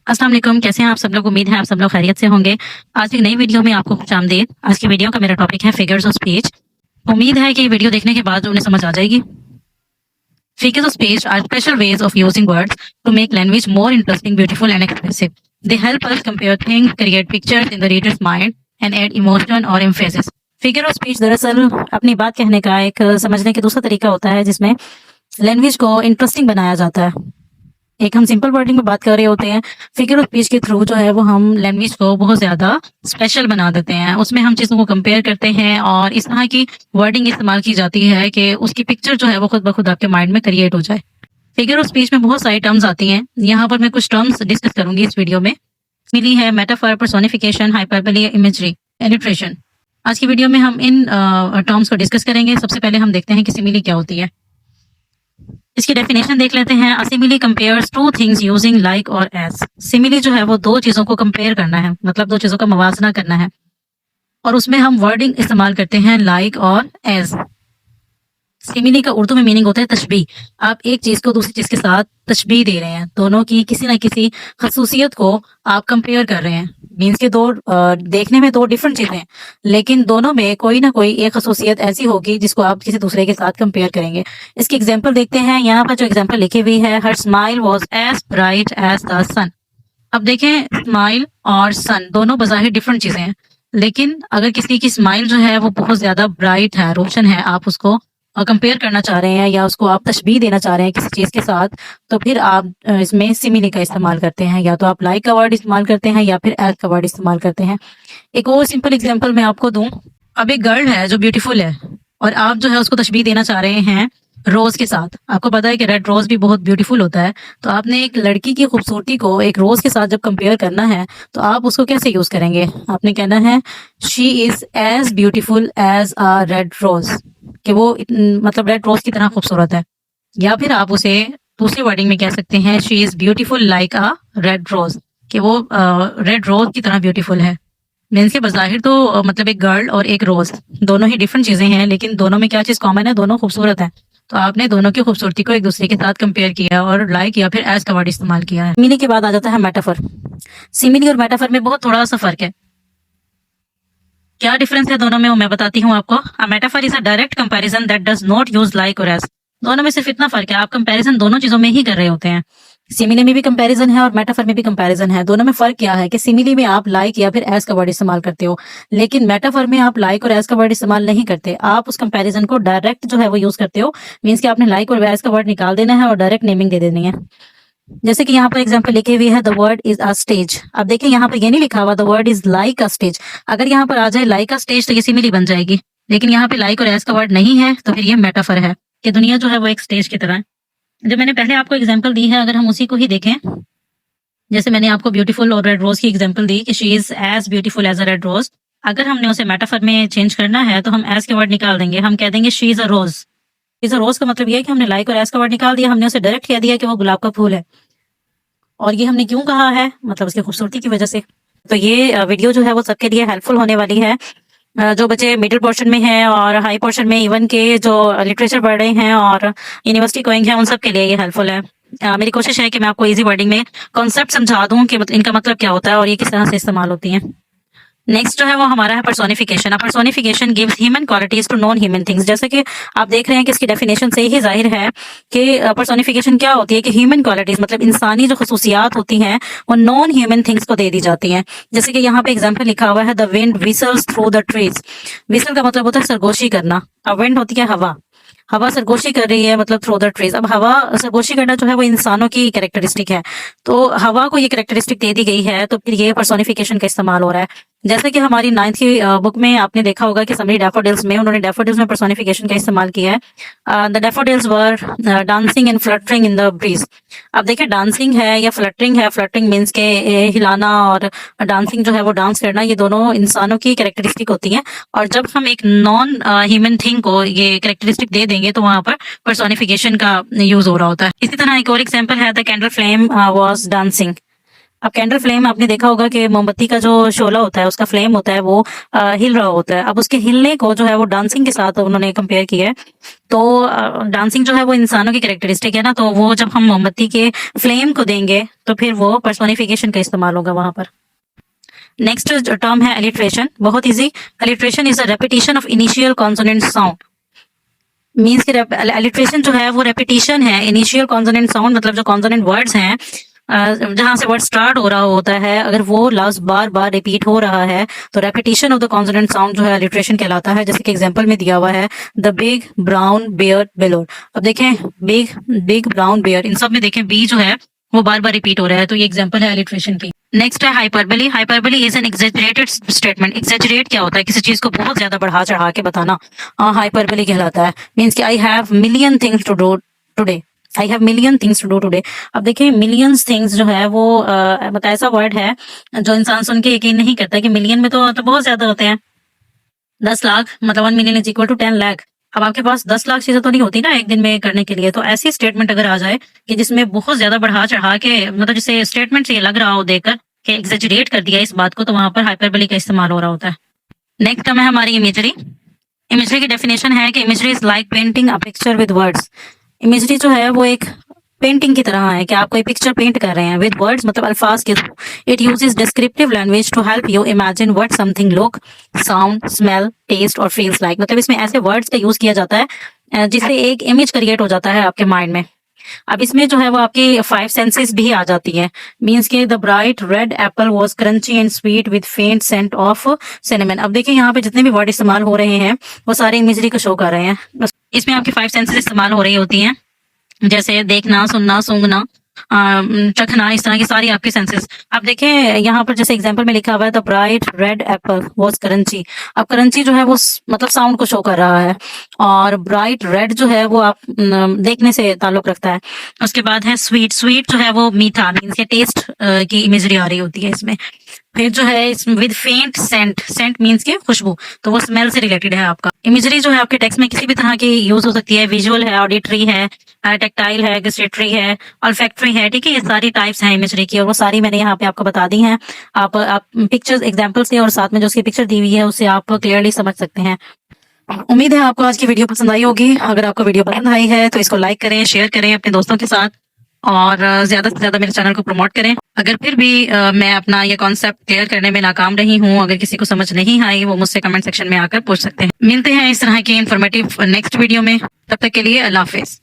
अस्सलाम वालेकुम, कैसे हैं आप सब लोग? उम्मीद है आप सब लोग खैरियत से होंगे। आज एक नई वीडियो में आपको खुशामदीद। आज की वीडियो का मेरा टॉपिक है फिगर्स ऑफ स्पीच। उम्मीद है कि ये वीडियो देखने के बाद उन्हें समझ आ जाएगी। Figures of speech are special ways of using words to make language more interesting, beautiful and expressive. They help us compare things, create pictures in the reader's mind and add emotion or emphasis. Figure of speech दरअसल अपनी बात कहने का एक समझने के दूसरा तरीका होता है जिसमें लैंग्वेज को इंटरेस्टिंग बनाया जाता है। एक हम सिंपल वर्डिंग में बात कर रहे होते हैं, फिगर ऑफ स्पीच के थ्रू जो है वो हम लैंग्वेज को बहुत ज्यादा स्पेशल बना देते हैं। उसमें हम चीजों को कंपेयर करते हैं और इस तरह की वर्डिंग इस्तेमाल की जाती है कि उसकी पिक्चर जो है वो खुद ब खुद आपके माइंड में क्रिएट हो जाए। फिगर ऑफ स्पीच में बहुत सारी टर्म्स आती हैं। यहाँ पर मैं कुछ टर्म्स डिस्कस करूंगी इस वीडियो में। मिली है मेटाफर, पर्सोनिफिकेशन, हाइपरबोली, इमेजरी, इलिट्रेशन। आज की वीडियो में हम इन टर्म्स को डिस्कस करेंगे। सबसे पहले हम देखते हैं कि सिमिली क्या होती है। इसकी डेफिनेशन देख लेते हैं। Simile compares two things using like और एज। सिमिली जो है वो दो चीजों को कंपेयर करना है, मतलब दो चीजों का मवाजना करना है, और उसमें हम वर्डिंग इस्तेमाल करते हैं लाइक और एज। सिमिली का उर्दू में मीनिंग होता है तशबीह। आप एक चीज को दूसरी चीज के साथ तशबीह दे रहे हैं, दोनों की किसी ना किसी खसूसियत को आप कंपेयर कर रहे हैं। मीन्स के दो देखने में दो डिफरेंट चीजें हैं, लेकिन दोनों में कोई ना कोई एक खसूसियत ऐसी होगी जिसको आप किसी दूसरे के साथ कंपेयर करेंगे। इसकी एग्जाम्पल देखते हैं। यहाँ पर जो एग्जाम्पल लिखी हुई है, हर smile was as bright as the sun. अब देखें, स्माइल और सन दोनों बज़ाहिर डिफरेंट चीजें हैं, लेकिन अगर किसी की स्माइल जो है वो बहुत ज्यादा ब्राइट है, रोशन है, आप उसको कंपेयर करना चाह रहे हैं या उसको आप तशबीह देना चाह रहे हैं किसी चीज के साथ, तो फिर आप इसमें सिमिली का इस्तेमाल करते हैं। या तो आप लाइक का वर्ड इस्तेमाल करते हैं या फिर एज का वर्ड इस्तेमाल करते हैं। एक और सिंपल एग्जांपल मैं आपको दूं। अब एक गर्ल है जो ब्यूटीफुल है और आप जो है उसको तशबीह देना चाह रहे हैं रोज के साथ। आपको पता है कि रेड रोज भी बहुत ब्यूटीफुल होता है, तो आपने एक लड़की की खूबसूरती को एक रोज के साथ जब कंपेयर करना है तो आप उसको कैसे यूज करेंगे? आपने कहना है she is as beautiful as a red rose, कि वो मतलब रेड रोज की तरह खूबसूरत है। या फिर आप उसे दूसरी वर्डिंग में कह सकते हैं she is beautiful like a red rose, कि वो रेड रोज की तरह ब्यूटीफुल है। मीन्स के बज़ाहिर तो मतलब एक गर्ल और एक रोज दोनों ही डिफरेंट चीजें हैं, लेकिन दोनों में क्या चीज कॉमन है? दोनों खूबसूरत है। तो आपने दोनों की खूबसूरती को एक दूसरे के साथ कंपेयर किया और लाइक या फिर एज का वर्ड इस्तेमाल किया है। सिमिली के बाद आ जाता है मेटाफर। सिमिली और मेटाफर में बहुत थोड़ा सा फर्क है। क्या डिफरेंस है दोनों में वो मैं बताती हूँ आपको। A metaphor is a direct comparison that does not use like और एज। दोनों में सिर्फ इतना फर्क है, आप कंपैरिजन दोनों चीजों में ही कर रहे होते हैं। सिमिली में भी कंपैरिजन है और मेटाफर में भी कंपैरिजन है। दोनों में फर्क क्या है कि सिमिली में आप लाइक या फिर एज का वर्ड इस्तेमाल करते हो, लेकिन मेटाफर में आप लाइक और एज का वर्ड इस्तेमाल नहीं करते। आप उस कंपैरिजन को डायरेक्ट जो है वो यूज करते हो। मीन्स कि आपने लाइक और एज का वर्ड निकाल देना है और डायरेक्ट नेमिंग दे देनी है। जैसे कि यहाँ पर एग्जाम्पल लिखी हुई है, the word is a stage. अब देखिए यहाँ पर ये नहीं लिखा हुआ the word is like a stage. अगर यहाँ पर आ जाए लाइक अ स्टेज तो ये सिमिली बन जाएगी, लेकिन यहाँ पे लाइक और एज का वर्ड नहीं है तो फिर ये मेटाफर है कि दुनिया जो है वो एक स्टेज की तरह है। जो मैंने पहले आपको एग्जाम्पल दी है, अगर हम उसी को ही देखें, जैसे मैंने आपको ब्यूटीफुल और रेड रोज की एग्जाम्पल दी कि she is as beautiful as a red rose, अगर हमने उसे मेटाफर में चेंज करना है तो हम एज के वर्ड निकाल देंगे। हम कह देंगे she is a rose. Is a rose का मतलब ये है कि हमने लाइक और एज का वर्ड निकाल दिया, हमने उसे डायरेक्ट कह दिया कि वो गुलाब का फूल है। और ये हमने क्यों कहा है? मतलब उसकी खूबसूरती की वजह से। तो ये वीडियो जो है वो सबके लिए हेल्पफुल होने वाली है। जो बच्चे मिडिल पोर्शन में हैं और हाई पोर्शन में इवन के जो लिटरेचर पढ़ रहे हैं और यूनिवर्सिटी गोइंग है, उन सब के लिए ये हेल्पफुल है। मेरी कोशिश है कि मैं आपको इजी वर्डिंग में कॉन्सेप्ट समझा दूं कि इनका मतलब क्या होता है और ये किस तरह से इस्तेमाल होती हैं। नेक्स्ट जो है वो हमारा है personification. Personification gives human qualities to non human things. जैसे कि आप देख रहे हैं कि इसकी डेफिनेशन से ही जाहिर है कि पर्सोनिफिकेशन क्या होती है कि ह्यूमन क्वालिटीज मतलब इंसानी जो खसूसियात होती हैं वो नॉन ह्यूमन थिंग्स को दे दी जाती हैं। जैसे कि यहाँ पे एग्जाम्पल लिखा हुआ है, the wind whistles through the trees. Whistle का मतलब होता है सरगोशी करना। अब विंड होती है हवा। हवा सरगोशी कर रही है मतलब थ्रू द ट्रीज। अब हवा सरगोशी करना जो है वो इंसानों की कैरेक्टरिस्टिक है, तो हवा को ये कैरेक्टरिस्टिक दे दी गई है, तो फिर ये पर्सोनिफिकेशन का इस्तेमाल हो रहा है। जैसे कि हमारी 9th की बुक में आपने देखा होगा कि समरी डैफोडिल्स में उन्होंने डैफोडिल्स में पर्सोनिफिकेशन का इस्तेमाल किया है। The daffodils were dancing and fluttering in the breeze. अब देखिए डांसिंग है या फ्लटरिंग है। फ्लटरिंग मीन्स के हिलाना और डांसिंग जो है वो डांस करना, ये दोनों इंसानों की कैरेक्टरिस्टिक होती हैं। और जब हम एक नॉन ह्यूमन थिंग को ये कैरेक्टरिस्टिक दे देंगे तो वहां पर पर्सोनिफिकेशन का यूज हो रहा होता है। इसी तरह एक और एग्जाम्पल है, the candle flame was dancing. अब कैंडल फ्लेम आपने देखा होगा कि मोमबत्ती का जो शोला होता है, उसका फ्लेम होता है, वो हिल रहा होता है। अब उसके हिलने को जो है वो डांसिंग के साथ उन्होंने कंपेयर किया है। तो डांसिंग जो है वो इंसानों की कैरेक्टरिस्टिक है ना, तो वो जब हम मोमबत्ती के फ्लेम को देंगे तो फिर वो पर्सोनिफिकेशन का इस्तेमाल होगा वहां पर। नेक्स्ट टर्म है एलिट्रेशन, बहुत easy. Alliteration is a repetition of initial consonant sound. Means कि एलिट्रेशन जो है वो रेपिटेशन है इनिशियल कॉन्सोनेंट साउंड, मतलब जो कॉन्सोनेंट वर्ड्स हैं जहां से वर्ड स्टार्ट हो रहा होता है, अगर वो लफ्ज बार बार रिपीट हो रहा है तो repetition of the consonant sound जो है एलिट्रेशन कहलाता है। जैसे कि एग्जांपल में दिया हुआ है द बिग ब्राउन बेयर बेलोर। अब देखें बिग बिग ब्राउन बेयर, इन सब में देखें बी जो है वो बार बार रिपीट हो रहा है, तो ये एग्जांपल है एलिट्रेशन की। नेक्स्ट है hyperbole. Hyperbole is an exaggerated statement. Exaggerate क्या होता है? किसी चीज को बहुत ज्यादा बढ़ा चढ़ा के बताना, हाइपरबली कहलाता है। मीन्स कि I have million things to do today, I have million things to do today. अब देखिए मिलियंस थिंग्स जो है वो मतलब ऐसा वर्ड है जो इंसान सुन के यकीन नहीं करता कि मिलियन में तो बहुत ज्यादा होते हैं। 10 लाख मतलब 1 million is equal to 10 lakh. अब आपके पास 10 लाख चीजें तो नहीं होती ना एक दिन में करने के लिए, तो ऐसी स्टेटमेंट अगर आ जाए कि जिसमें बहुत ज्यादा बढ़ा चढ़ा के, मतलब जिसे स्टेटमेंट से ये लग रहा हो देखकर कि एग्जेजरेट कर दिया इस बात को, तो वहां पर हाइपरबली का इस्तेमाल हो रहा होता है। नेक्स्ट टर्म है हमारी इमेजरी। इमेजरी की डेफिनेशन है कि imagery is like painting a picture with words. Imagery जो है वो एक पेंटिंग की तरह है कि आप कोई पिक्चर पेंट कर रहे हैं विद वर्ड्स, मतलब अल्फाज के थ्रू। It uses descriptive language to help you imagine what something look, sound, smell, taste और फील्स लाइक। मतलब इसमें ऐसे वर्ड्स का यूज किया जाता है जिससे एक इमेज क्रिएट हो जाता है आपके माइंड में। अब इसमें जो है वो आपकी 5 सेंसेस भी आ जाती है। मीन्स के the bright red Apple was crunchy and sweet with फेंट सेंट ऑफ सिनेमन। अब देखिए यहाँ पे जितने भी वर्ड इस्तेमाल हो रहे हैं वो सारे इमेजरी को शो कर रहे हैं। बस इसमें आपकी 5 सेंसेस इस्तेमाल हो रही होती हैं, जैसे देखना, सुनना, सूंघना, चखना, इस तरह की सारी आपकी सेंसेस। अब देखें यहाँ पर जैसे एग्जांपल में लिखा हुआ है the bright red Apple was crunchy. अब क्रंची जो है वो मतलब साउंड को शो कर रहा है, और ब्राइट रेड जो है वो आप देखने से ताल्लुक रखता है। उसके बाद है स्वीट। स्वीट जो है वो मीठा, मीन्स के टेस्ट की इमेजरी आ रही होती है इसमें। फिर जो है विद फेंट सेंट, सेंट मीन्स के खुशबू, तो वो स्मेल से रिलेटेड है आपका। इमेजरी जो है आपके टेक्स्ट में किसी भी तरह की यूज हो सकती है। विजुअल है, ऑडिटरी है, टेक्टाइल है, गस्टेटरी है, ऑल्फैक्टरी है, ठीक है। ये सारी टाइप्स हैं इमेजरी की, और वो सारी मैंने यहाँ पे आपको बता दी हैं। आप पिक्चर्स एग्जांपल से और साथ में जो उसकी पिक्चर दी हुई है उससे आप क्लियरली समझ सकते हैं। उम्मीद है आपको आज की वीडियो पसंद आई होगी। अगर आपको वीडियो पसंद आई है तो इसको लाइक करें, शेयर करें अपने दोस्तों के साथ, और ज्यादा से ज्यादा मेरे चैनल को प्रमोट करें। अगर फिर भी मैं अपना ये कॉन्सेप्ट क्लियर करने में नाकाम रही हूँ, अगर किसी को समझ नहीं आई, वो मुझसे कमेंट सेक्शन में आकर पूछ सकते हैं। मिलते हैं इस तरह की इन्फॉर्मेटिव नेक्स्ट वीडियो में, तब तक के लिए अल्लाह हाफिज।